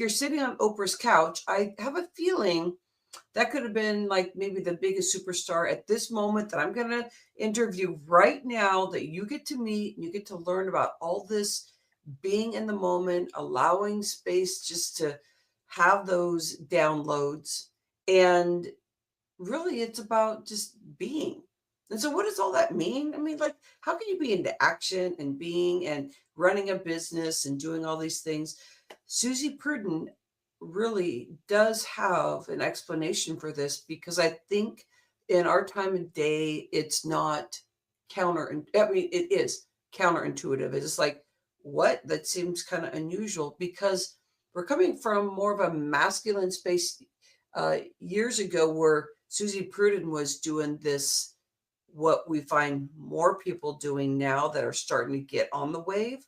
you're sitting on Oprah's couch, I have a feeling that could have been like maybe the biggest superstar at this moment that I'm going to interview right now that you get to meet and you get to learn about all this being in the moment, allowing space just to have those downloads. And really, it's about just being. And so, what does all that mean? I mean, like, how can you be into action and being and running a business and doing all these things? Suzy Prudden really does have an explanation for this because I think in our time and day, it's not I mean, it is counterintuitive. It's just like, what? That seems kind of unusual because we're coming from more of a masculine space years ago where Suzy Prudden was doing this, what we find more people doing now that are starting to get on the wave.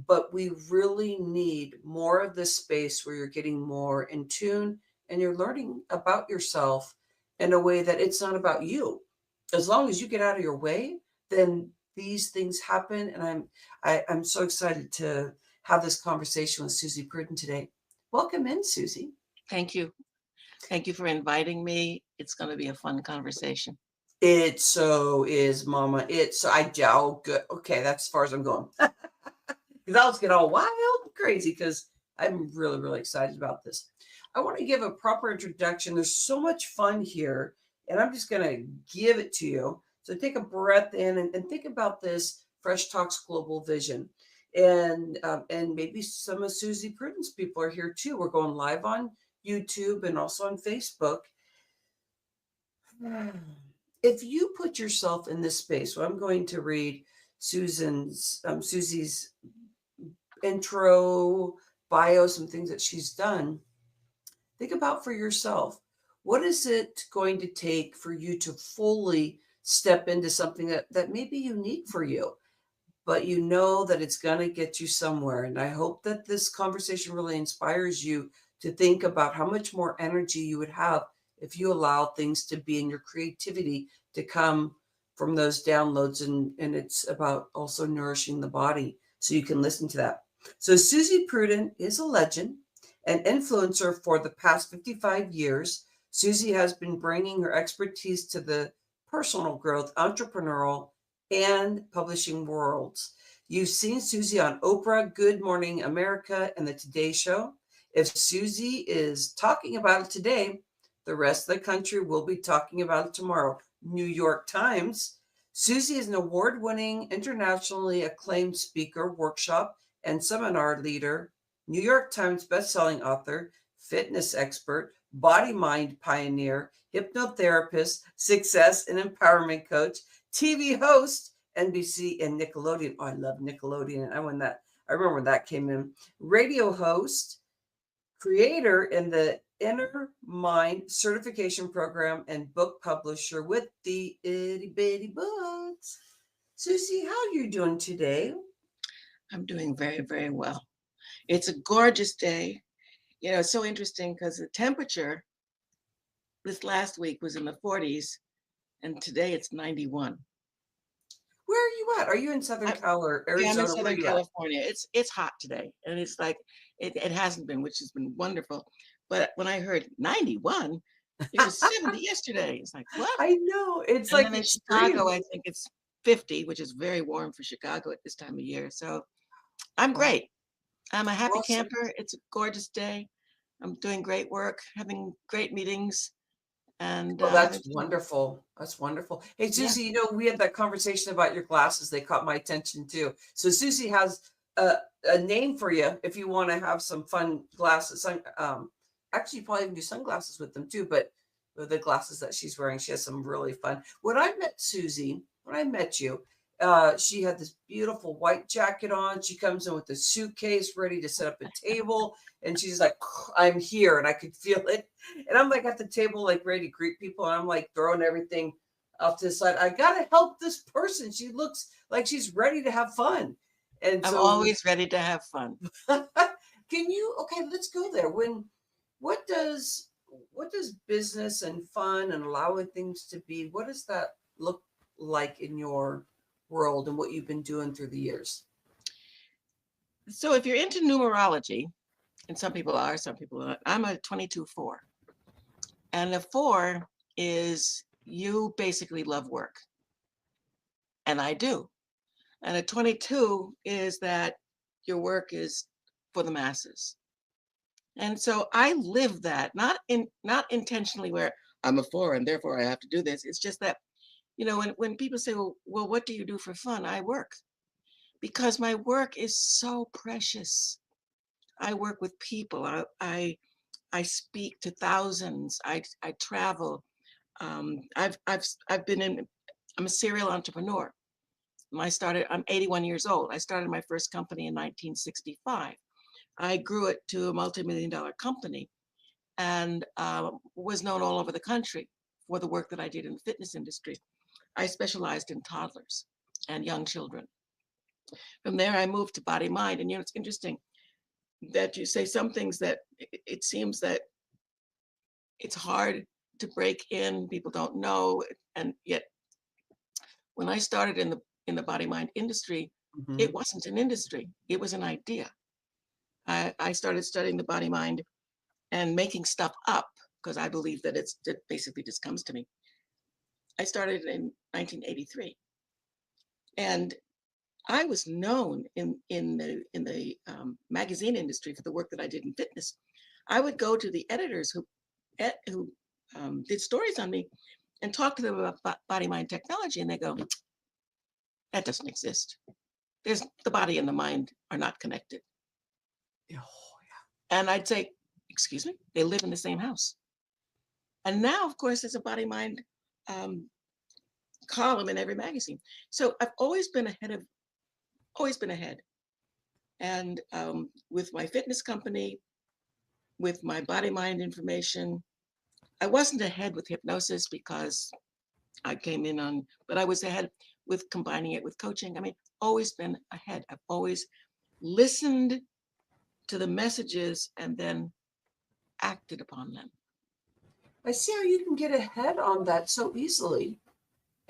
But we really need more of this space where you're getting more in tune and you're learning about yourself in a way that it's not about you. As long as you get out of your way, then these things happen. And I'm so excited to have this conversation with Suzy Prudden today. Welcome in, Suzy. Thank you. Thank you for inviting me. It's going to be a fun conversation. It so is, Mama. Oh, good. Okay, that's as far as I'm going. Because I'll just get all wild and crazy because I'm really, really excited about this. I want to give a proper introduction. There's so much fun here, and I'm just going to give it to you. So take a breath in and think about this Fresh Talks Global Vision. And maybe some of Suzy Prudden's people are here too. We're going live on YouTube and also on Facebook. If you put yourself in this space, so I'm going to read Suzy's intro, bio, some things that she's done. Think about for yourself, what is it going to take for you to fully step into something that may be unique for you, but you know that it's going to get you somewhere. And I hope that this conversation really inspires you to think about how much more energy you would have if you allow things to be in your creativity to come from those downloads. And it's about also nourishing the body so you can listen to that. So Suzy Prudden is a legend, an influencer for the past 55 years. Suzy has been bringing her expertise to the personal growth, entrepreneurial, and publishing worlds. You've seen Suzy on Oprah, Good Morning America, and the Today Show. If Suzy is talking about it today, the rest of the country will be talking about it tomorrow. New York Times. Suzy is an award-winning, internationally acclaimed speaker, workshop, and seminar leader, New York Times bestselling author, fitness expert, body-mind pioneer, hypnotherapist, success and empowerment coach, TV host, NBC and Nickelodeon. Oh, I love Nickelodeon. I remember when that came in. Radio host, creator in the Inner Mind certification program, and book publisher with the Itty Bitty Books. Suzy, how are you doing today? I'm doing very, very well. It's a gorgeous day. You know, it's so interesting because the temperature this last week was in the 40s, and today it's 91. Where are you at? Are you in Southern Cal or Yeah, I'm in Arizona? Where are Southern you at? California. It's hot today, and it's like it hasn't been, which has been wonderful. But when I heard 91, it was 70 yesterday. It's like, what? I know. It's And like then in extreme. Chicago, I think it's 50, which is very warm for Chicago at this time of year. So I'm Wow. great. I'm a happy Awesome. camper. It's a gorgeous day. I'm doing great work, having great meetings, and Oh, having that's fun. wonderful. That's wonderful. Hey, Yeah. Suzy, we had that conversation about your glasses. They caught my attention too. So Suzy has a name for you if you want to have some fun glasses. Actually, you probably even do sunglasses with them too, but with the glasses that she's wearing, she has some really fun. When I met Suzy, when I met you, she had this beautiful white jacket on. She comes in with a suitcase ready to set up a table. And she's like, I'm here. And I could feel it. And I'm like at the table, like ready to greet people. And I'm like throwing everything off to the side. I got to help this person. She looks like she's ready to have fun. And I'm so, always ready to have fun. okay, let's go there. What does, what does business and fun and allowing things to be, what does that look like in your world and what you've been doing through the years? So if you're into numerology, And some people are, some people are not. I'm a 22-4. And a 4 is you basically love work. And I do. And a 22 is that your work is for the masses. And so I live that, not intentionally where I'm a 4 and therefore I have to do this. It's just that, when people say, well, what do you do for fun? I work because my work is so precious. I work with people. I speak to thousands. I travel. I've been in. I'm a serial entrepreneur. I'm 81 years old. I started my first company in 1965. I grew it to a multi-million-dollar company and was known all over the country for the work that I did in the fitness industry. I specialized in toddlers and young children. From there, I moved to body mind. And it's interesting that you say some things that it seems that it's hard to break in. People don't know, and yet when I started in the body mind industry, Mhm. it wasn't an industry. It was an idea. I started studying the body mind and making stuff up because I believe that it basically just comes to me. I started in 1983, and I was known in the magazine industry for the work that I did in fitness. I would go to the editors who did stories on me and talk to them about body mind technology, and they go, "That doesn't exist. There's the body and the mind are not connected." Oh, And I'd say, "Excuse me, they live in the same house." And now, of course, there's a body mind um, column in every magazine. So I've always been ahead. And with my fitness company, with my body mind information, I wasn't ahead with hypnosis because I came in on, but I was ahead with combining it with coaching. I mean, always been ahead. I've always listened to the messages and then acted upon them. I see how you can get ahead on that so easily.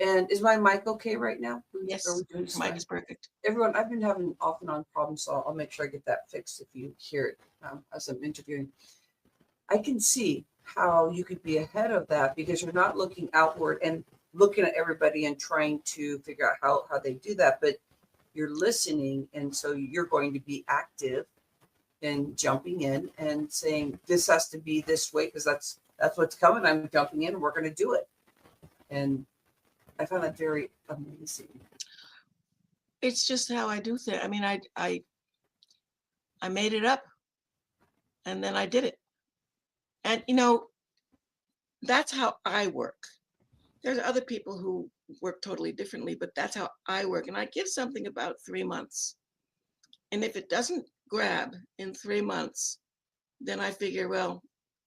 And is my mic okay right now? Are we Yes, doing your just mic fine? is perfect. Everyone, I've been having off and on problems, so I'll make sure I get that fixed if you hear it as I'm interviewing. I can see how you could be ahead of that because you're not looking outward and looking at everybody and trying to figure out how they do that, but you're listening. And so you're going to be active and jumping in and saying, this has to be this way because that's what's coming. I'm jumping in and we're going to do it. And I found that very amazing. It's just how I do things. I mean, I made it up and then I did it. And that's how I work. There's other people who work totally differently, but that's how I work. And I give something about 3 months. And if it doesn't grab in 3 months, then I figure, well,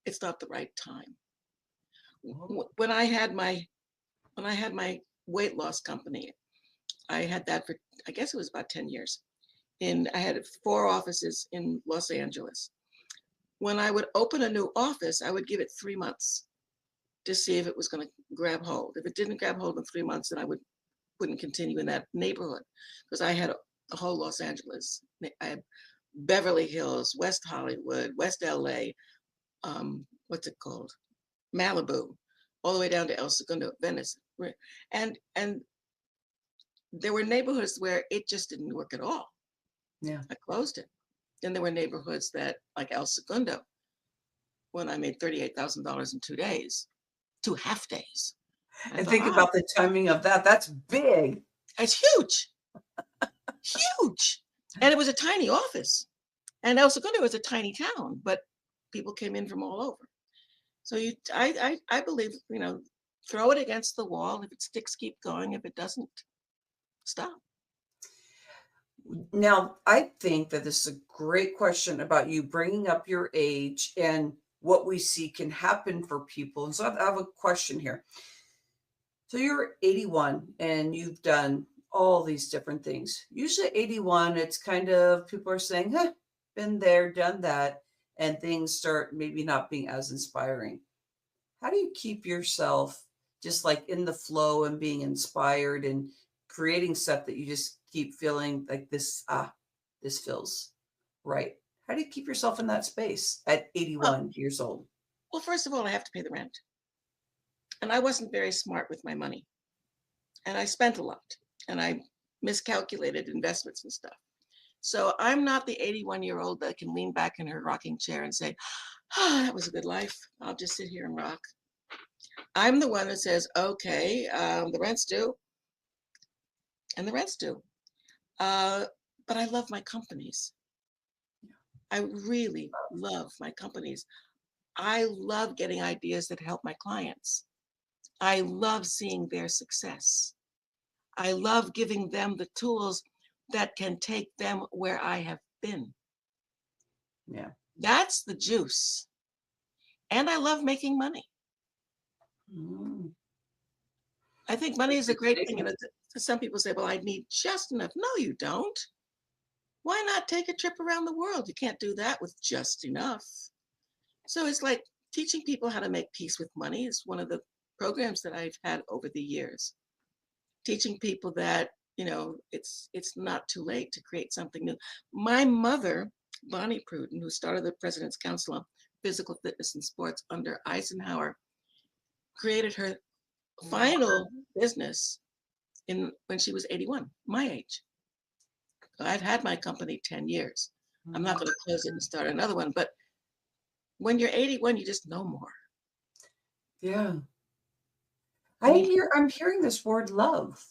it's not the right time. When I had my weight loss company, I had that for, I guess it was about 10 years. And I had 4 offices in Los Angeles. When I would open a new office, I would give it 3 months to see if it was going to grab hold. If it didn't grab hold in 3 months, then I wouldn't continue in that neighborhood because I had a whole Los Angeles. I had Beverly Hills, West Hollywood, West LA, what's it called? Malibu, all the way down to El Segundo, Venice. And there were neighborhoods where it just didn't work at all. Yeah. I closed it. Then there were neighborhoods that, like El Segundo, when I made $38,000 in 2 days, 2 half days. I And thought, think about the timing of that. That's big. it's huge, huge. And it was a tiny office. And El Segundo was a tiny town, but people came in from all over. So I believe, throw it against the wall. If it sticks, keep going. If it doesn't, stop. Now, I think that this is a great question about you bringing up your age and what we see can happen for people. And so I have a question here. So you're 81 and you've done all these different things. Usually 81, it's kind of people are saying, huh, been there, done that, and things start maybe not being as inspiring. How do you keep yourself just like in the flow and being inspired and creating stuff that you just keep feeling like this feels right? How do you keep yourself in that space at Well, 81 years old? well, first of all, I have to pay the rent. And I wasn't very smart with my money. And I spent a lot. And I miscalculated investments and stuff. So I'm not the 81-year-old that can lean back in her rocking chair and say, oh, that was a good life. I'll just sit here and rock. I'm the one that says, okay, the rent's due, and the rent's due. But I love my companies. I really love my companies. I love getting ideas that help my clients. I love seeing their success. I love giving them the tools that can take them where I have been. Yeah. That's the juice. And I love making money. Mm. I think money is a Good great thing. And statement. some people say, well, I need just enough. No, you don't. Why not take a trip around the world? You can't do that with just enough. So it's like teaching people how to make peace with money is one of the programs that I've had over the years. Teaching people that, it's not too late to create something new. My mother, Bonnie Prudden, who started the President's Council on Physical Fitness and Sports under Eisenhower, created her final business when she was 81, my age. I've had my company 10 years. I'm not going to close it and start another one, but when you're 81, you just know more. Yeah. I mean, I'm hearing this word love.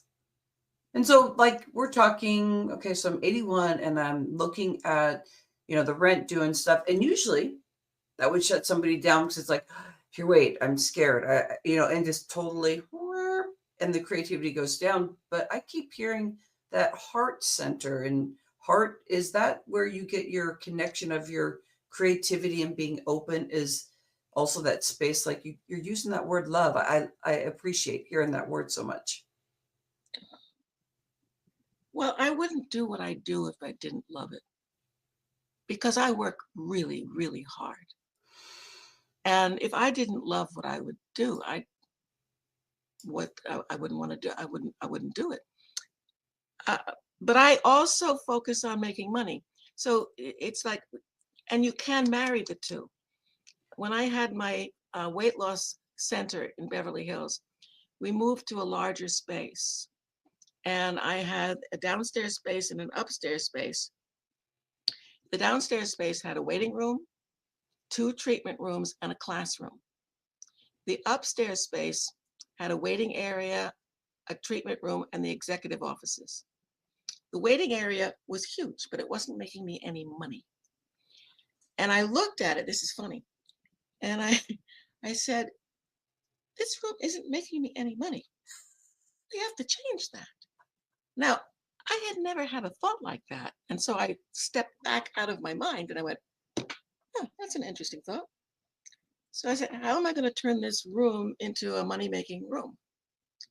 And so like we're talking, okay, so I'm 81 and I'm looking at, the rent due and stuff. And usually that would shut somebody down because it's like, here, wait, I'm scared. And just totally, and the creativity goes down. But I keep hearing that heart center, and heart, is that where you get your connection of your creativity and being open, is also that space. Like you're using that word love. I appreciate hearing that word so much. well, I wouldn't do what I do if I didn't love it because I work really, really hard. And if I didn't love what I would do, I wouldn't want to do. I wouldn't do it. Uh, but I also focus on making money. So it's like, and you can marry the two. When I had my weight loss center in Beverly Hills, we moved to a larger space. And I had a downstairs space and an upstairs space. The downstairs space had a waiting room, 2 treatment rooms, and a classroom. The upstairs space had a waiting area, a treatment room, and the executive offices. The waiting area was huge, but it wasn't making me any money. And I looked at it, this is funny, and I said, this room isn't making me any money. We have to change that. Now, I had never had a thought like that. And so I stepped back out of my mind and I went, oh, that's an interesting thought. So I said, how am I going to turn this room into a money-making room?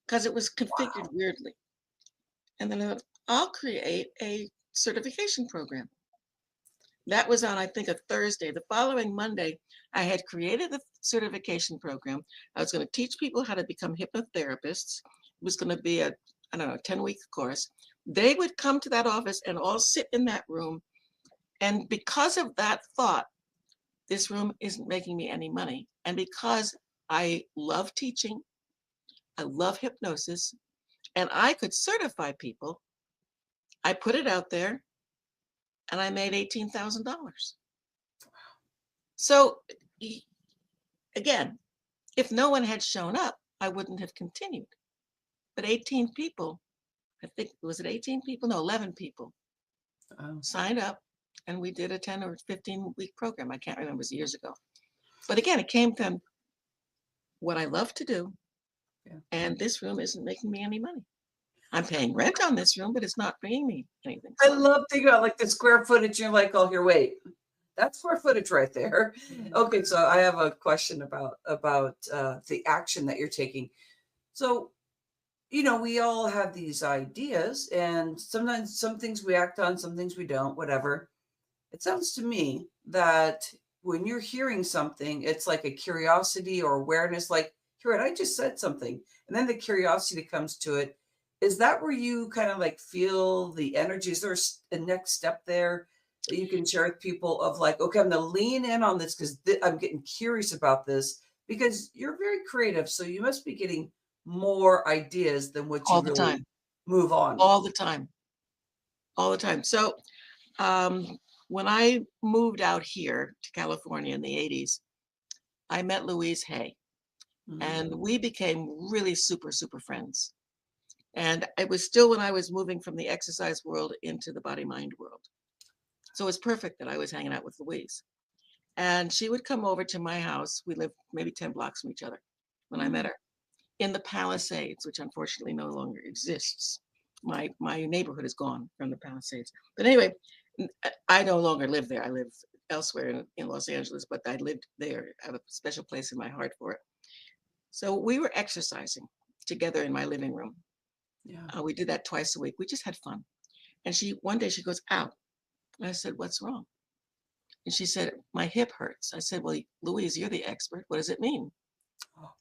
Because it was configured weirdly. And then I thought, I'll create a certification program. That was on, I think, a Thursday. The following Monday, I had created the certification program. I was going to teach people how to become hypnotherapists. It was going to be a, I don't know, 10-week course. They would come to that office and all sit in that room. And because of that thought, this room isn't making me any money. And because I love teaching, I love hypnosis, and I could certify people, I put it out there and I made $18,000. So again, if no one had shown up, I wouldn't have continued. But 18 people, I think, was it 18 people? No, 11 people signed up, and we did a 10 or 15-week program. I can't remember, it was years ago. But again, it came from what I love to do, and this room isn't making me any money. I'm paying rent on this room, but it's not bringing me anything. I love thinking about like the square footage. You're like, oh, here, wait, that's square footage right there. Okay, so I have a question about the action that you're taking. So, we all have these ideas, and sometimes some things we act on, some things we don't, whatever. It sounds to me that when you're hearing something, it's like a curiosity or awareness, like, here, I just said something. And then the curiosity comes to it. Is that where you kind of like feel the energy? Is there a next step there that you can share with people of like, okay, I'm going to lean in on this because I'm getting curious about this because you're very creative. So you must be getting more ideas than what all you the really time, move on. all the time, all the time. So um, when I moved out here to California in the 80s, I met Louise Hay, and Mm. we became really super, super friends. And it was still when I was moving from the exercise world into the body mind world. So it was perfect that I was hanging out with Louise. And she would come over to my house. We lived maybe 10 blocks from each other when I met Mm. her in the Palisades, which unfortunately no longer exists. My neighborhood is gone from the Palisades. But anyway, I no longer live there. I live elsewhere in Los Angeles, but I lived there. I have a special place in my heart for it. So we were exercising together in my living room. Yeah. We did that twice a week. We just had fun. And one day she goes, "Ow." And I said, "What's wrong?" And she said, "My hip hurts." I said, "Well, Louise, you're the expert. What does it mean?"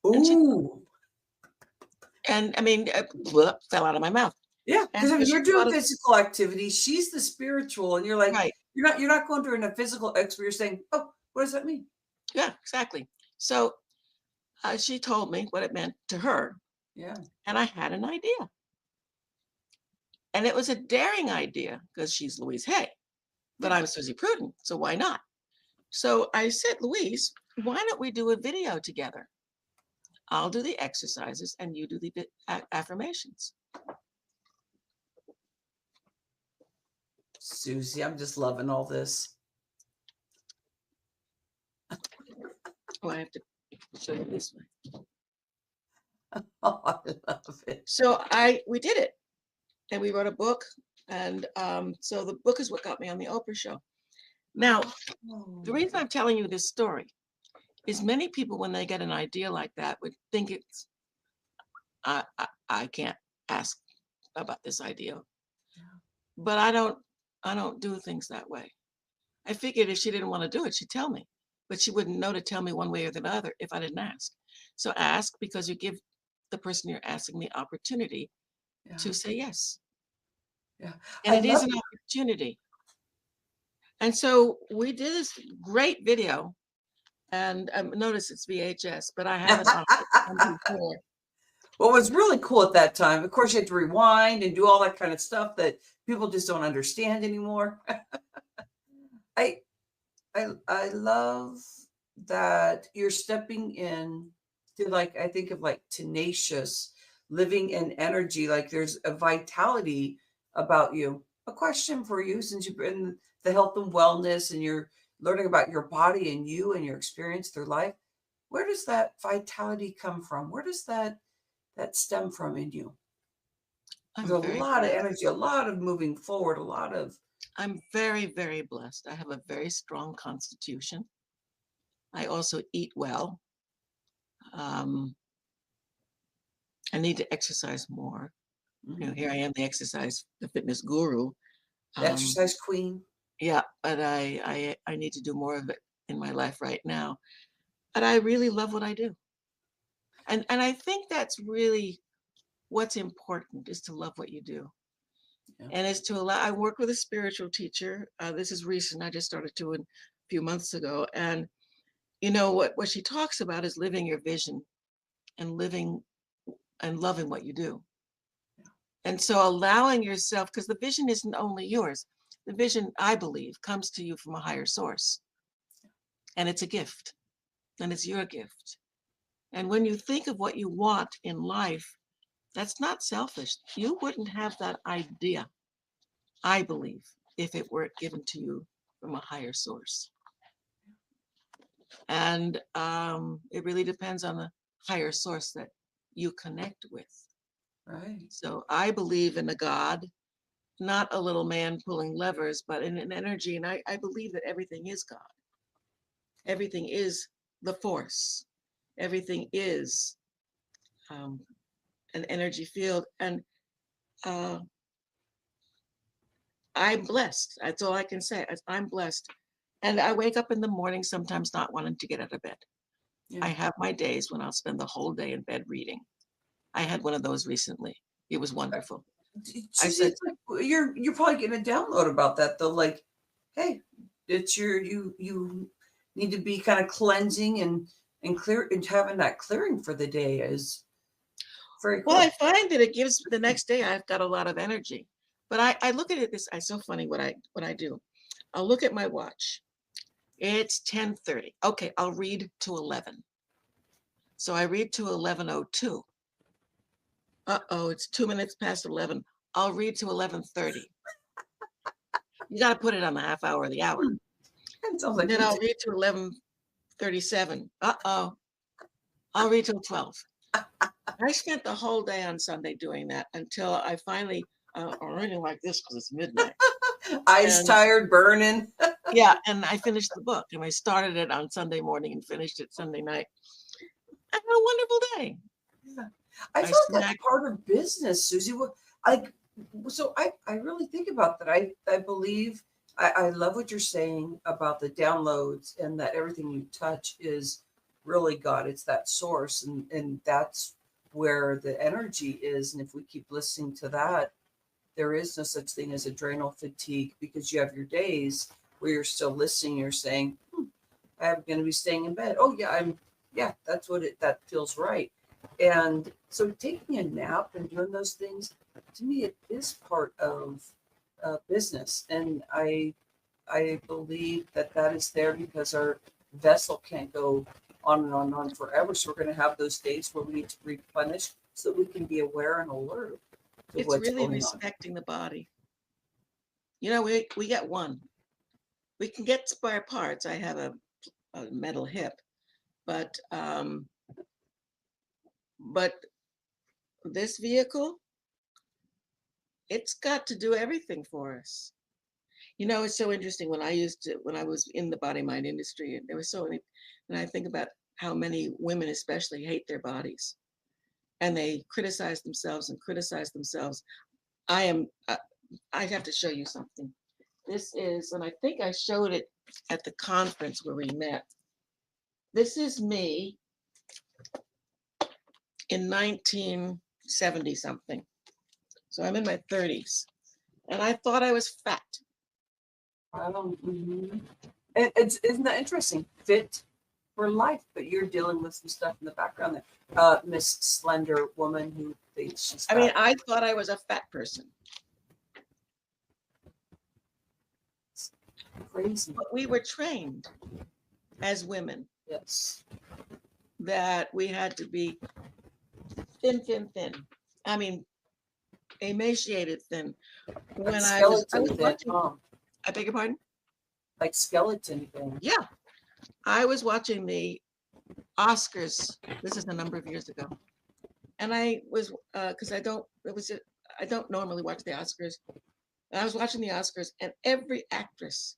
And she, Ooh. and I mean, fell out of my mouth. Yeah, And because I so mean, she you're doing taught us, physical activity. She's the spiritual, and you're like, right. you're not going to a physical expert. You're saying, oh, what does that mean? Yeah, exactly. So she told me what it meant to her. Yeah. And I had an idea. And it was a daring idea because she's Louise Hay, but Yeah. I'm Suzy Prudden. So why not? So I said, "Louise, why don't we do a video together? I'll do the exercises and you do the affirmations." Susie, I'm just loving all this. Oh, I have to show you this way. Oh, I love it. So we did it, and we wrote a book, and so the book is what got me on the Oprah show. Now, the Oh, reason I'm telling you this story is many people, when they get an idea like that, would think it's I can't ask about this idea, yeah. but I don't do things that way. I figured if she didn't want to do it, she'd tell me, but she wouldn't know to tell me one way or the other if I didn't ask. So ask, because you give the person you're asking the opportunity Yeah. to say yes, Yeah. and I it is love an opportunity. And so we did this great video, and notice it's VHS, but I have it on MP4. what was really cool at that time, of course, you had to rewind and do all that kind of stuff that people just don't understand anymore. I I love that you're stepping in to like I think of like tenacious living in energy. Like there's a vitality about you. A question for you, since you've been in the health and wellness and you're learning about your body and you and your experience through life. Where does that vitality come from? Where does that stem from in you? There's I'm a very lot of blessed. energy, a lot of moving forward, a lot of I'm very, very blessed. I have a very strong constitution. I also eat well. Um, I need to exercise more. Here I mhm, am, the fitness guru. the Um, exercise queen. yeah, but I need to do more of it in my life right now. But I really love what I do. And I think that's really what's important, is to love what you do. Yeah. And is to allow, I work with a spiritual teacher. This is recent. I just started to a few months ago. And what she talks about is living your vision and living and loving what you do. And so allowing yourself, because the vision isn't only yours. The vision, I believe, comes to you from a higher source. And it's a gift. And it's your gift. And when you think of what you want in life, that's not selfish. You wouldn't have that idea, I believe, if it weren't given to you from a higher source. And it really depends on the higher source that you connect with. Right. So I believe in a God, not a little man pulling levers, but in an energy. And I believe that everything is God. Everything is the force. Everything is um, an energy field. And uh, I'm blessed. That's all I can say. I'm blessed. And I wake up in the morning sometimes not wanting to get out of bed. I Yeah. have my days when I'll spend the whole day in bed reading. I had one of those recently. It was wonderful. I Susie, said, it's like you're probably getting a download about that though. Like hey, it's you need to be kind of cleansing and clear and having that clearing for the day is very Well, I cool. find that it gives the next day I've got a lot of energy. But I look at it this, it's so funny what I do. I'll look at my watch. It's 10:30. Okay, I'll read to 11. So I read to 11:02. Uh-oh, it's 2 minutes past 11. I'll read to 11:30. You got to put it on the half hour or the hour. That sounds like Then me I'll too. read to 11:37. Uh-oh, I'll read till 12. I spent the whole day on Sunday doing that until I finally, I'm reading like this because it's midnight. Eyes And tired, burning. yeah, and I finished the book and I started it on Sunday morning and finished it Sunday night. I had a wonderful day. Yeah. I I feel like that's snacked. part of business, Susie. What like so I really think about that. I believe I love what you're saying about the downloads and that everything you touch is really God. It's that source and that's where the energy is. And if we keep listening to that, there is no such thing as adrenal fatigue because you have your days where you're still listening, you're saying, I'm going to be staying in bed. Oh yeah, yeah, that's what that feels right. And so taking a nap and doing those things, to me, it is part of business. And I believe that that is there because our vessel can't go on and on and on forever. So we're going to have those days where we need to replenish so that we can be aware and alert to It's what's really going on. respecting the body. You know, we get one. We can get spare parts. I have a metal hip, but but this vehicle, it's got to do everything for us. You know, it's so interesting when I was in the body mind industry, and there was so many, and I think about how many women especially hate their bodies and they criticize themselves and criticize themselves. I am, I have to show you something. This is, and I think I showed it at the conference where we met. This is me in 1970 something. So I'm in my 30s and I thought I was fat. Mhm. And it's isn't that interesting? Fit for life, but you're dealing with some stuff in the background there. Miss Slender woman who thinks she's I mean, fat. I thought I was a fat person, Crazy. but we were trained as women Yes. that we had to be thin, thin, thin. I mean, emaciated thin. Like When I skeleton was thin, watching, huh? I beg your pardon? Like skeleton thin. Yeah, I was watching the Oscars. This is a number of years ago, and I was because I don't normally watch the Oscars. And I was watching the Oscars, and every actress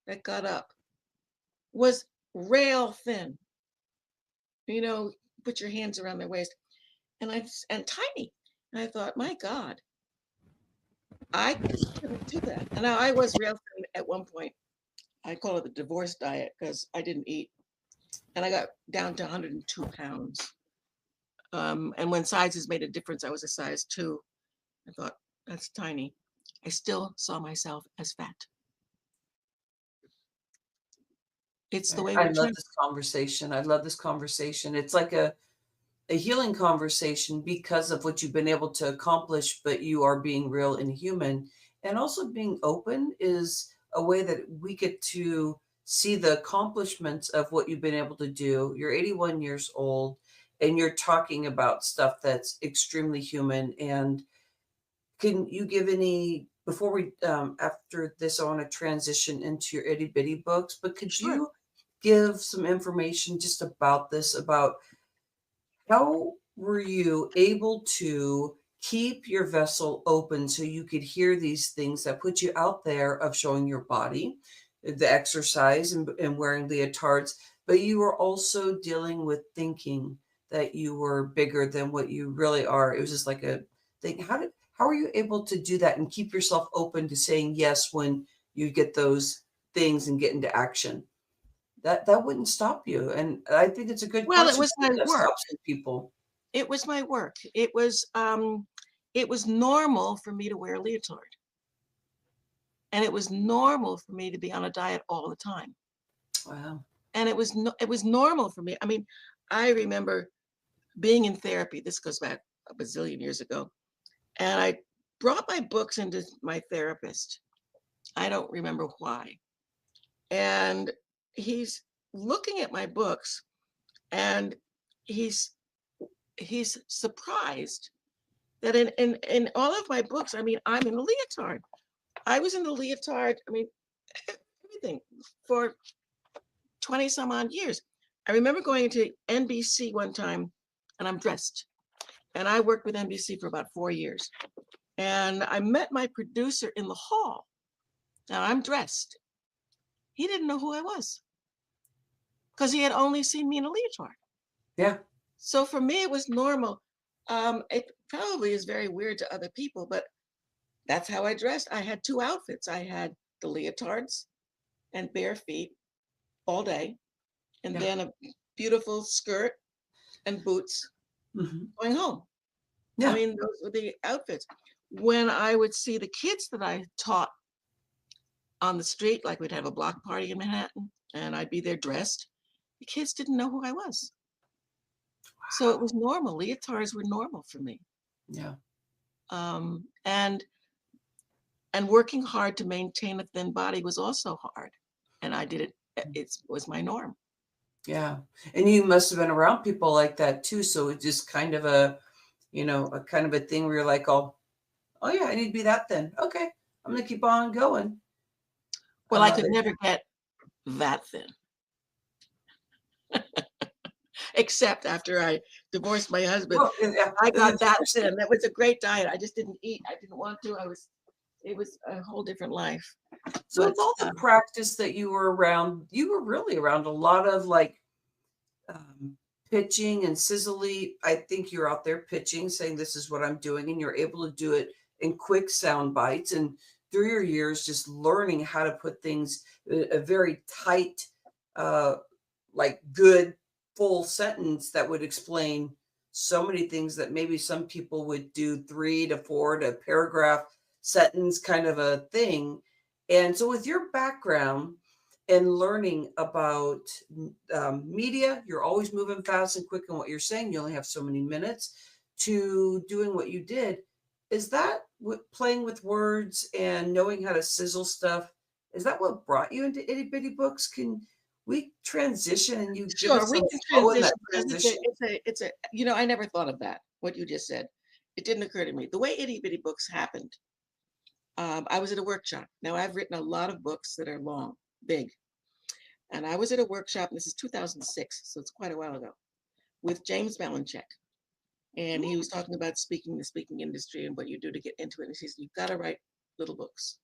that got up was rail thin. You know, put your hands around their waist, and tiny. And I thought, my God, I couldn't do that. And I was real thin at one point. I call it the divorce diet because I didn't eat, and I got down to 102 pounds. And when sizes made a difference, I was a size 2. I thought, that's tiny. I still saw myself as fat. It's the way I we're love trained. this conversation. I love this conversation. It's like a healing conversation because of what you've been able to accomplish, but you are being real and human. And also being open is a way that we get to see the accomplishments of what you've been able to do. You're 81 years old and you're talking about stuff that's extremely human. And can you give any, before we, after this, I want to transition into your itty bitty books, but could Sure. you give some information just about this, about how were you able to keep your vessel open so you could hear these things that put you out there of showing your body, the exercise and wearing leotards, but you were also dealing with thinking that you were bigger than what you really are. It was just like a thing. How are you able to do that and keep yourself open to saying yes when you get those things and get into action? That wouldn't stop you. And I think it's a good Well, question that work. stops some people. It was my work. It was normal for me to wear a leotard. And it was normal for me to be on a diet all the time. Wow. And it was normal for me. I mean, I remember being in therapy. This goes back a bazillion years ago. And I brought my books into my therapist. I don't remember why. And he's looking at my books and he's surprised that in all of my books, I mean, I'm in a leotard. I was in the leotard, I mean, everything for 20 some odd years. I remember going to NBC one time and I'm dressed. And I worked with NBC for about 4 years. And I met my producer in the hall. Now I'm dressed. He didn't know who I was because he had only seen me in a leotard. Yeah. So for me, it was normal. It probably is very weird to other people, but that's how I dressed. I had 2 outfits. I had the leotards and bare feet all day, and Yeah. then a beautiful skirt and boots going home. I Yeah. mean, those were the outfits. When I would see the kids that I taught on the street, like we'd have a block party in Manhattan, and I'd be there dressed, the kids didn't know who I was. So it was normal. Leotards were normal for me. Yeah. And working hard to maintain a thin body was also hard. And I did it. It was my norm. Yeah. And you must have been around people like that too. So it's just kind of a, a kind of a thing where you're like, oh yeah, I need to be that thin. Okay. I'm going to keep on going. Well, I could never get that thin. Except after I divorced my husband, Well, I got that thin. That was a great diet. I just didn't eat. I didn't want to. It was a whole different life. So with all the practice that you were around, you were really around a lot of like pitching and sizzly. I think you're out there pitching, saying this is what I'm doing, and you're able to do it in quick sound bites. And through your years, just learning how to put things a very tight, like good full sentence that would explain so many things that maybe some people would do 3 to 4 to paragraph sentence kind of a thing. And so with your background and learning about media, you're always moving fast and quick in what you're saying. You only have so many minutes to doing what you did. Is that what playing with words and knowing how to sizzle stuff? Is that what brought you into Itty Bitty Books? Can we transition and you give Sure, us we some can flow in transition that because transition? it's a I never thought of that, what you just said. It didn't occur to me. The way Itty Bitty Books happened, I was at a workshop. Now I've written a lot of books that are long, big. And I was at a workshop, and this is 2006, so it's quite a while ago, with James Malinchek. And he was talking about the speaking industry and what you do to get into it. And he says, you've got to write little books.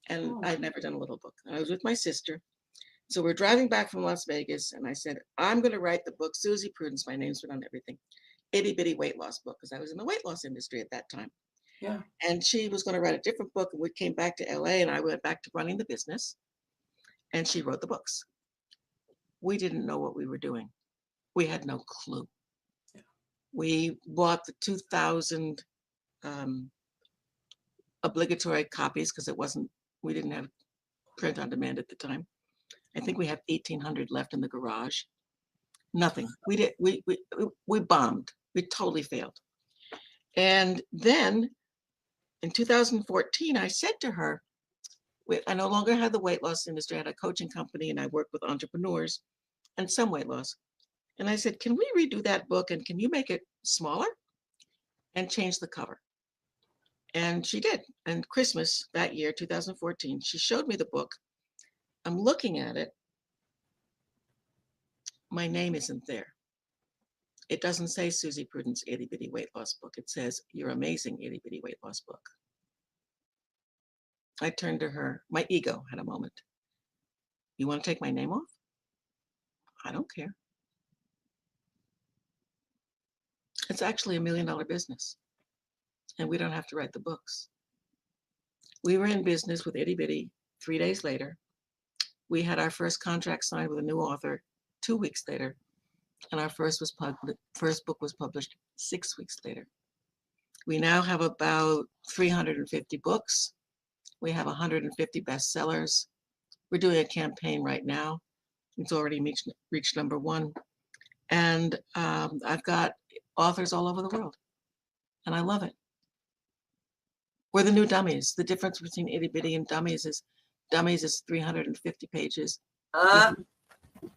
And Oh, I'd never done a little book. I was with my sister. So we're driving back from Las Vegas, and I said, I'm going to write the book. Suzy Prudden's my name's on everything. Itty Bitty weight loss book, because I was in the weight loss industry at that time. yeah. And she was going to write a different book. And we came back to LA, and I went back to running the business. And she wrote the books. We didn't know what we were doing. We had no clue. Yeah. We bought the 2000 obligatory copies because we didn't have print on demand at the time. I think we have 1,800 left in the garage. Nothing. We bombed. We totally failed. And then in 2014, I said to her, I no longer had the weight loss industry. I had a coaching company and I worked with entrepreneurs and some weight loss. And I said, can we redo that book and can you make it smaller and change the cover? And she did. And Christmas that year, 2014, she showed me the book. I'm looking at it. My name isn't there. It doesn't say Suzy Prudden's Itty Bitty Weight Loss Book. It says Your Amazing Itty Bitty Weight Loss Book. I turned to her. My ego had a moment. You want to take my name off? I don't care. It's actually $1 million business. And we don't have to write the books. We were in business with Itty Bitty 3 days later. We had our first contract signed with a new author 2 weeks later. And our first book was published 6 weeks later. We now have about 350 books. We have 150 bestsellers. We're doing a campaign right now. It's already reached number one. And I've got authors all over the world. And I love it. We're the new dummies. The difference between Itty Bitty and dummies is 350 pages.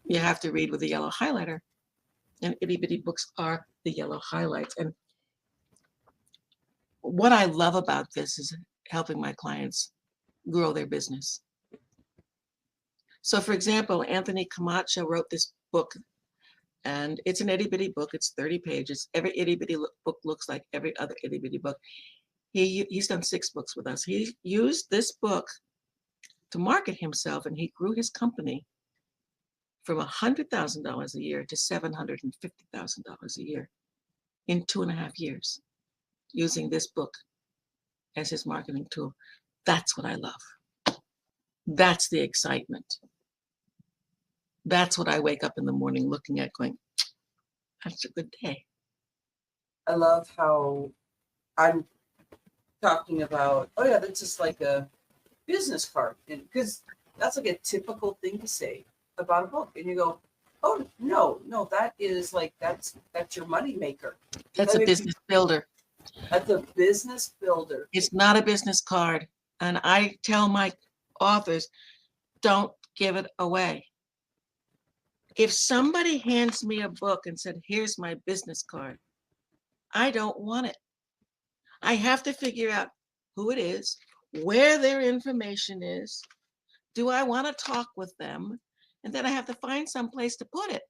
You have to read with a yellow highlighter. And Itty Bitty books are the yellow highlights. And what I love about this is helping my clients grow their business. So for example, Anthony Camacho wrote this book, and it's an itty bitty book. It's 30 pages. Every itty bitty book looks like every other itty bitty book. He's done 6 books with us. He used this book to market himself, and he grew his company from $100,000 a year to $750,000 a year in 2.5 years, using this book as his marketing tool. That's what I love. That's the excitement. That's what I wake up in the morning looking at going, that's a good day. I love how I'm talking about, oh yeah, that's just like a business card. And because that's like a typical thing to say about a book. And you go, oh no, that is like, that's your money maker. That's a business builder. That's a business builder. It's not a business card. And I tell my authors, don't give it away. If somebody hands me a book and said, here's my business card, I don't want it. I have to figure out who it is, where their information is. Do I want to talk with them? And then I have to find some place to put it.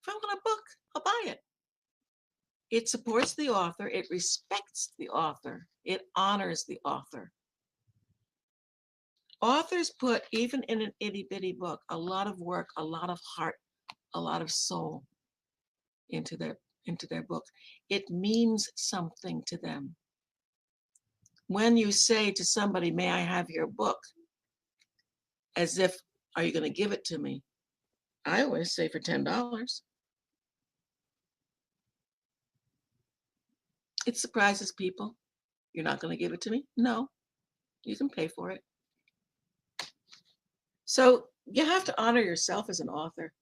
If I want a book, I'll buy it. It supports the author. It respects the author. It honors the author. Authors put, even in an itty bitty book, a lot of work, a lot of heart, a lot of soul into their book. It means something to them. When you say to somebody, may I have your book? As if, are you going to give it to me? I always say for $10. It surprises people. You're not going to give it to me? No, you can pay for it. So you have to honor yourself as an author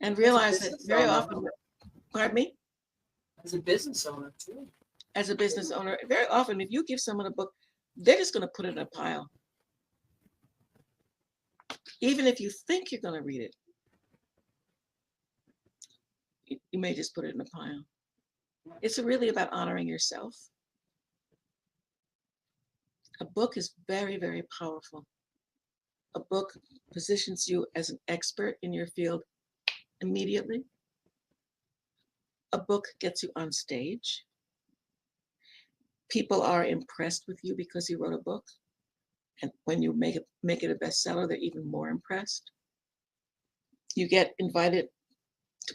and realize that very often, pardon me? As a business owner too. As a business owner, very often if you give someone a book, they're just going to put it in a pile. Even if you think you're going to read it, you may just put it in a pile. It's really about honoring yourself. A book is very, very powerful. A book positions you as an expert in your field immediately. A book gets you on stage. People are impressed with you because you wrote a book. And when you make it a bestseller, they're even more impressed. You get invited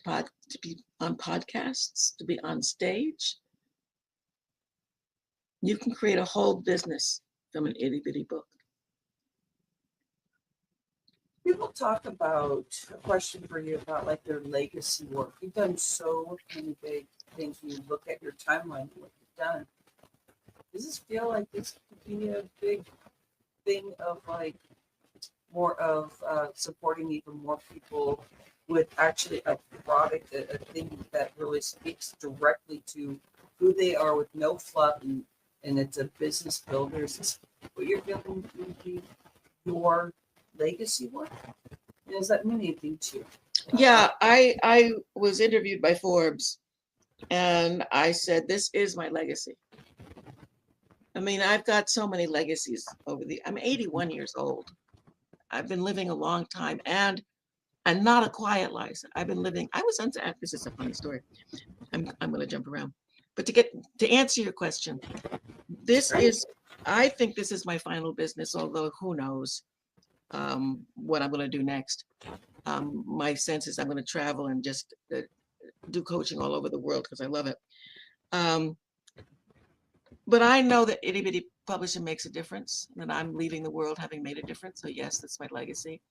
to be on podcasts, to be on stage. You can create a whole business from an itty bitty book. People talk about, a question for you about like their legacy work. You've done so many big things when you look at your timeline and what you've done. Does this feel like this could be a big thing of like more of supporting even more people with actually a product, a thing that really speaks directly to who they are with no fluff, and it's a business builder? Is this what you're feeling would be your legacy work? Does that mean anything to you? Yeah, I was interviewed by Forbes, and I said, this is my legacy. I mean, I've got so many legacies I'm 81 years old. I've been living a long time, and I'm not a quiet life. I've been living, this is a funny story. I'm going to jump around. But to answer your question, I think this is my final business, although who knows what I'm going to do next. My sense is I'm going to travel and just do coaching all over the world because I love it. But I know that Itty Bitty Publishing makes a difference, and I'm leaving the world having made a difference. So yes, that's my legacy.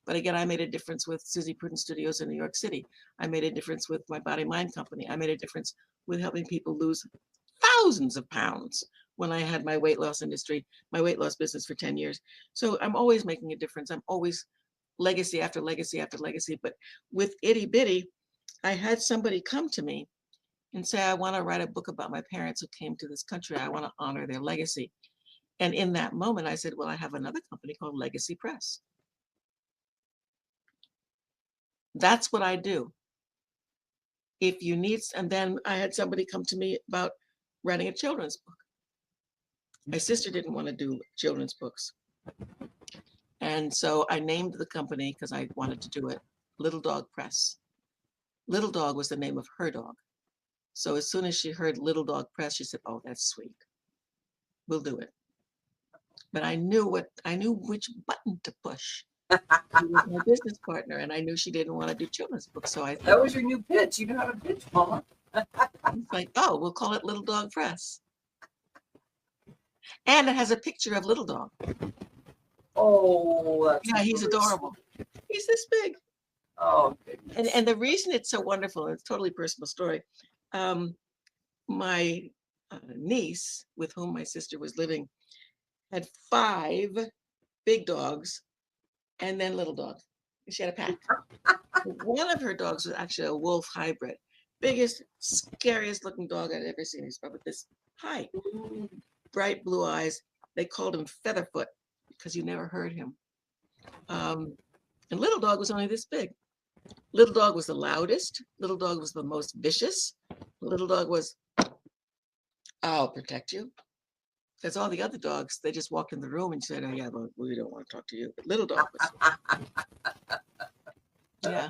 But again, I made a difference with Suzy Prudden Studios in New York City. I made a difference with my Body Mind Company. I made a difference with helping people lose thousands of pounds when I had my weight loss business for 10 years. So I'm always making a difference. I'm always legacy after legacy after legacy. But with Itty Bitty, I had somebody come to me and say, I want to write a book about my parents who came to this country. I want to honor their legacy. And in that moment, I said, well, I have another company called Legacy Press. That's what I do. If you need, and then I had somebody come to me about writing a children's book. My sister didn't want to do children's books. And so I named the company, because I wanted to do it, Little Dog Press. Little Dog was the name of her dog. So as soon as she heard Little Dog Press, she said, oh, that's sweet. We'll do it. But I knew which button to push. She was my business partner, and I knew she didn't want to do children's books. So I thought, that was your new pitch. You know how to pitch, Mama. it's like, oh, we'll call it Little Dog Press. And it has a picture of Little Dog. Oh, that's yeah, he's adorable. He's this big. Oh, goodness. And the reason it's so wonderful, it's a totally personal story. My niece, with whom my sister was living, had 5 big dogs and then little dogs. She had a pack. One of her dogs was actually a wolf hybrid. Biggest, scariest looking dog I'd ever seen. He's probably this high, bright blue eyes. They called him Featherfoot because you never heard him. And Little Dog was only this big. Little Dog was the loudest. Little Dog was the most vicious. Little Dog was, I'll protect you. Because all the other dogs, they just walked in the room and said, oh yeah, well, we don't want to talk to you. But Little Dog was, yeah.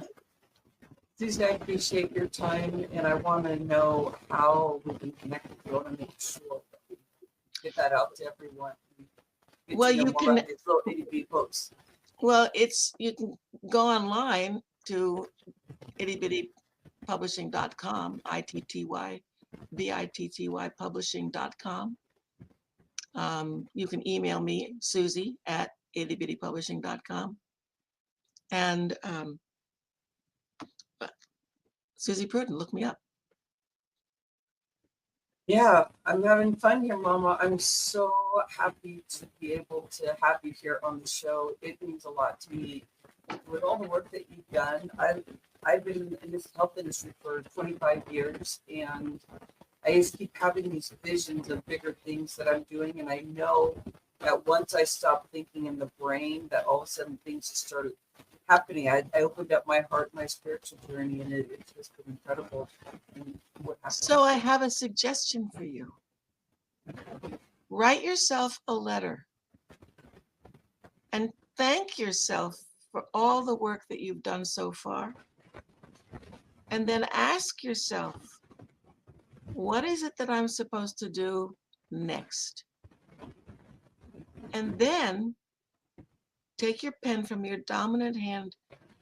Suzy, I appreciate your time, and I want to know how we can connect with you. I want to make sure that we get that out to everyone. Well, you can, little Itty Bitty Books. Well, you can go online to ittybittypublishing.com, ITTY publishing.com. You can email me, Suzy at ittybittypublishing.com. And Suzy Prudden, look me up. Yeah, I'm having fun here, Mama. I'm so happy to be able to have you here on the show. It means a lot to me. With all the work that you've done, I've been in this health industry for 25 years, and I just keep having these visions of bigger things that I'm doing, and I know that once I stop thinking in the brain, that all of a sudden things just started happening. I opened up my heart, my spiritual journey, and it's just been incredible. And what happened? So I have a suggestion for you. Write yourself a letter and thank yourself for all the work that you've done so far. And then ask yourself, what is it that I'm supposed to do next? And then take your pen from your dominant hand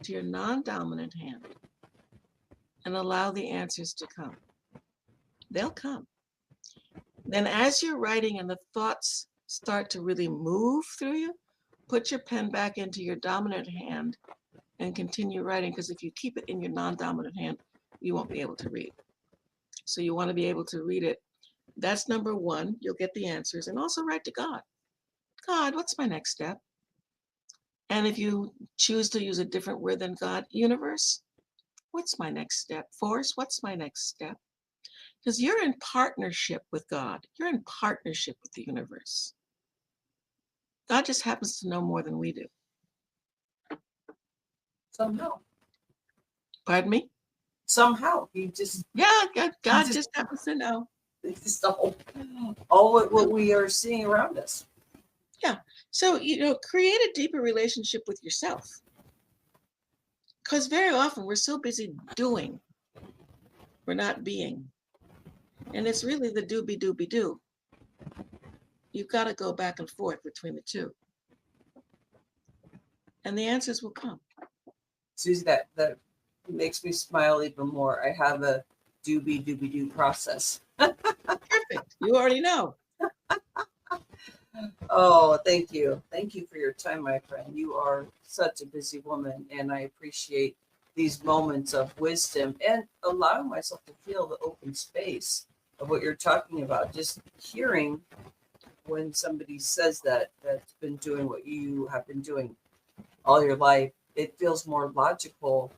to your non-dominant hand and allow the answers to come. They'll come. Then as you're writing and the thoughts start to really move through you, put your pen back into your dominant hand and continue writing, because if you keep it in your non-dominant hand, you won't be able to read. So you want to be able to read it. That's number one. You'll get the answers. And also write to God. God, what's my next step? And if you choose to use a different word than God, universe, what's my next step? Force, what's my next step? Because you're in partnership with God. You're in partnership with the universe. God just happens to know more than we do. Somehow. Pardon me? Somehow. He just... Yeah, God just happens to know. It's just all what we are seeing around us. Yeah. So, create a deeper relationship with yourself. Because very often we're so busy doing, we're not being. And it's really the do. You've got to go back and forth between the two. And the answers will come. Suzy, that makes me smile even more. I have a do process. Perfect. You already know. Oh, thank you. Thank you for your time, my friend. You are such a busy woman, and I appreciate these moments of wisdom and allowing myself to feel the open space of what you're talking about. Just hearing when somebody says that's been doing what you have been doing all your life, it feels more logical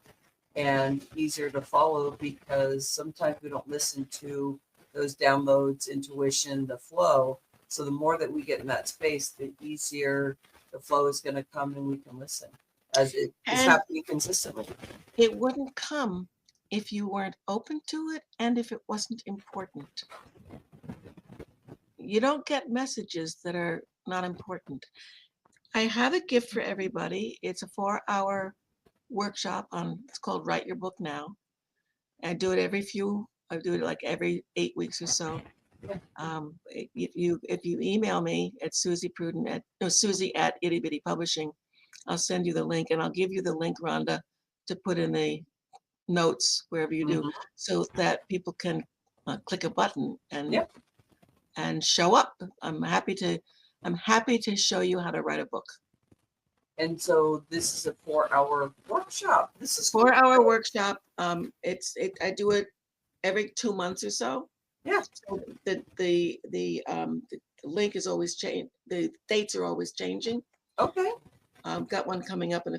and easier to follow because sometimes we don't listen to those downloads, intuition, the flow. So the more that we get in that space, the easier the flow is going to come and we can listen as it is And happening consistently. it wouldn't come if you weren't open to it and if it wasn't important. You don't get messages that are not important. I have a gift for everybody. It's a 4-hour workshop on, it's called Write Your Book Now. I do it I do it like every 8 weeks or so. If you email me at Suzy Prudden Suzy at Itty Bitty Publishing, I'll send you the link and I'll give you the link, Rhonda, to put in the notes wherever you do, Mhm. so that people can click a button Yeah. and show up. I'm happy to show you how to write a book. And so this is a 4-hour workshop. This is 4-hour cool. workshop. I do it every 2 months or so. Yeah. So the link is always changed. The dates are always changing. Okay. I've got one coming up in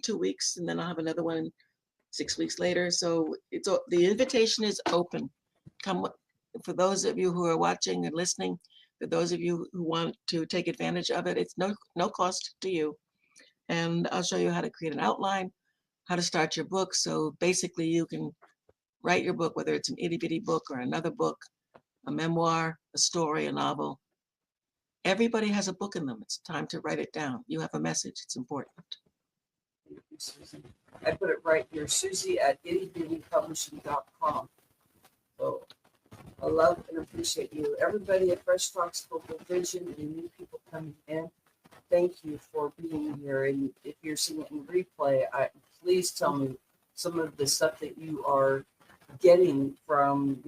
2 weeks, and then I'll have another one 6 weeks later. So the invitation is open. Come, for those of you who are watching and listening, for those of you who want to take advantage of it, it's no cost to you. And I'll show you how to create an outline, how to start your book. So basically you can write your book, whether it's an itty bitty book or another book, a memoir, a story, a novel. Everybody has a book in them. It's time to write it down. You have a message. It's important. Thank you, Suzy. I put it right here, Suzy at ittybittypublishing.com. So I love and appreciate you. Everybody at Fresh Talks Global Vision and new people coming in, thank you for being here. And if you're seeing it in replay, please tell me some of the stuff that you are getting from,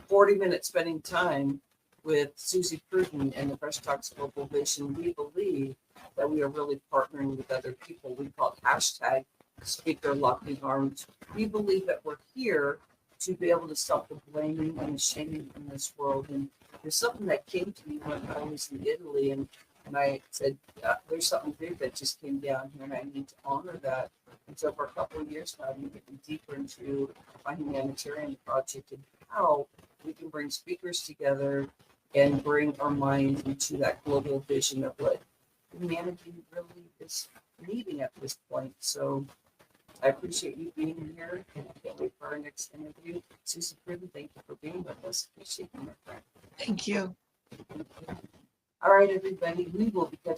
40 minutes spending time with Suzy Prudden and the Fresh Talks Global Vision. We believe that we are really partnering with other people. We call it hashtag Speaker Locking Arms. We believe that we're here to be able to stop the blaming and the shaming in this world. And there's something that came to me when I was in Italy, and I said, there's something big that just came down here, and I need to honor that. And so for a couple of years now, I've been getting deeper into my humanitarian project and how we can bring speakers together and bring our minds into that global vision of what humanity really is needing at this point. So I appreciate you being here, and I can't wait for our next interview. Suzy Prudden, thank you for being with us. Appreciate you, my friend. Thank you. All right, everybody, we will be catching